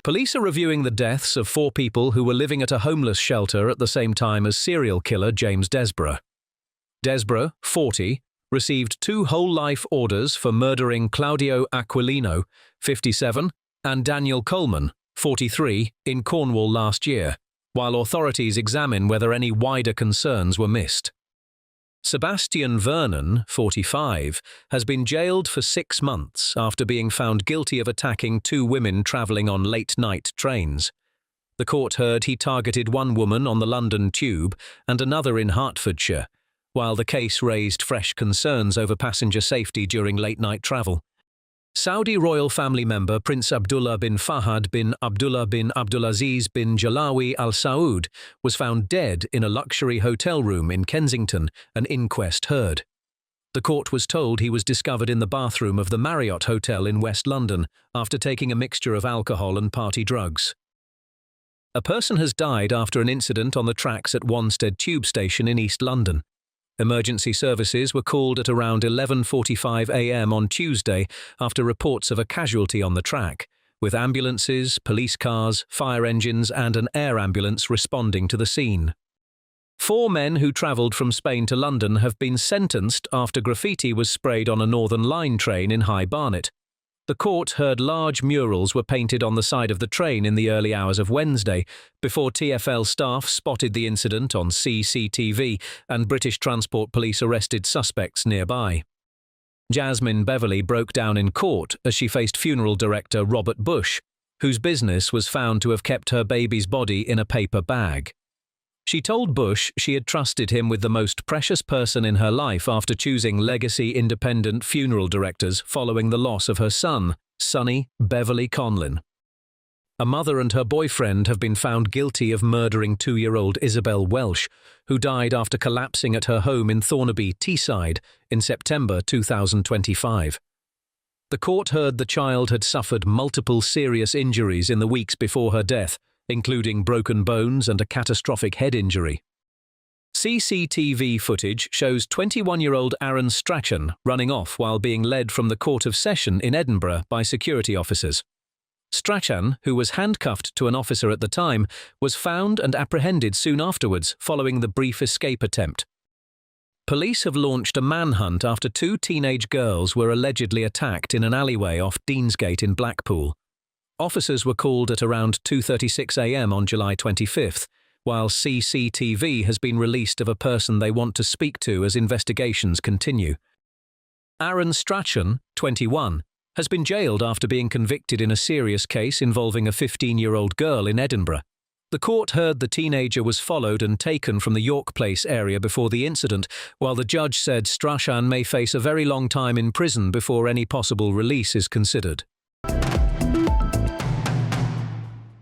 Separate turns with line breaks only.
Police are reviewing the deaths of 4 people who were living at a homeless shelter at the same time as serial killer James Desborough. Desborough, 40, received 2 whole-life orders for murdering Claudio Aquilino, 57, and Daniel Coleman, 43, in Cornwall last year, while authorities examine whether any wider concerns were missed. Sebastian Vernon, 45, has been jailed for 6 months after being found guilty of attacking 2 women travelling on late-night trains. The court heard he targeted one woman on the London Tube and another in Hertfordshire, while the case raised fresh concerns over passenger safety during late-night travel. Saudi royal family member Prince Abdullah bin Fahad bin Abdullah bin Abdulaziz bin Jalawi Al Saud was found dead in a luxury hotel room in Kensington, an inquest heard. The court was told he was discovered in the bathroom of the Marriott Hotel in West London after taking a mixture of alcohol and party drugs. A person has died after an incident on the tracks at Wanstead Tube Station in East London. Emergency services were called at around 11:45 a.m. on Tuesday after reports of a casualty on the track, with ambulances, police cars, fire engines and an air ambulance responding to the scene. 4 men who travelled from Spain to London have been sentenced after graffiti was sprayed on a Northern Line train in High Barnet. The court heard large murals were painted on the side of the train in the early hours of Wednesday, before TfL staff spotted the incident on CCTV and British Transport Police arrested suspects nearby. Jasmine Beverley broke down in court as she faced funeral director Robert Bush, whose business was found to have kept her baby's body in a paper bag. She told Bush she had trusted him with the most precious person in her life after choosing legacy independent funeral directors following the loss of her son, Sonny Beverly Conlin. A mother and her boyfriend have been found guilty of murdering 2-year-old Isabel Welsh, who died after collapsing at her home in Thornaby, Teesside, in September 2025. The court heard the child had suffered multiple serious injuries in the weeks before her death, including broken bones and a catastrophic head injury. CCTV footage shows 21-year-old Aaron Strachan running off while being led from the Court of Session in Edinburgh by security officers. Strachan, who was handcuffed to an officer at the time, was found and apprehended soon afterwards following the brief escape attempt. Police have launched a manhunt after 2 teenage girls were allegedly attacked in an alleyway off Deansgate in Blackpool. Officers were called at around 2:36 a.m. on July 25th, while CCTV has been released of a person they want to speak to as investigations continue. Aaron Strachan, 21, has been jailed after being convicted in a serious case involving a 15-year-old girl in Edinburgh. The court heard the teenager was followed and taken from the York Place area before the incident, while the judge said Strachan may face a very long time in prison before any possible release is considered.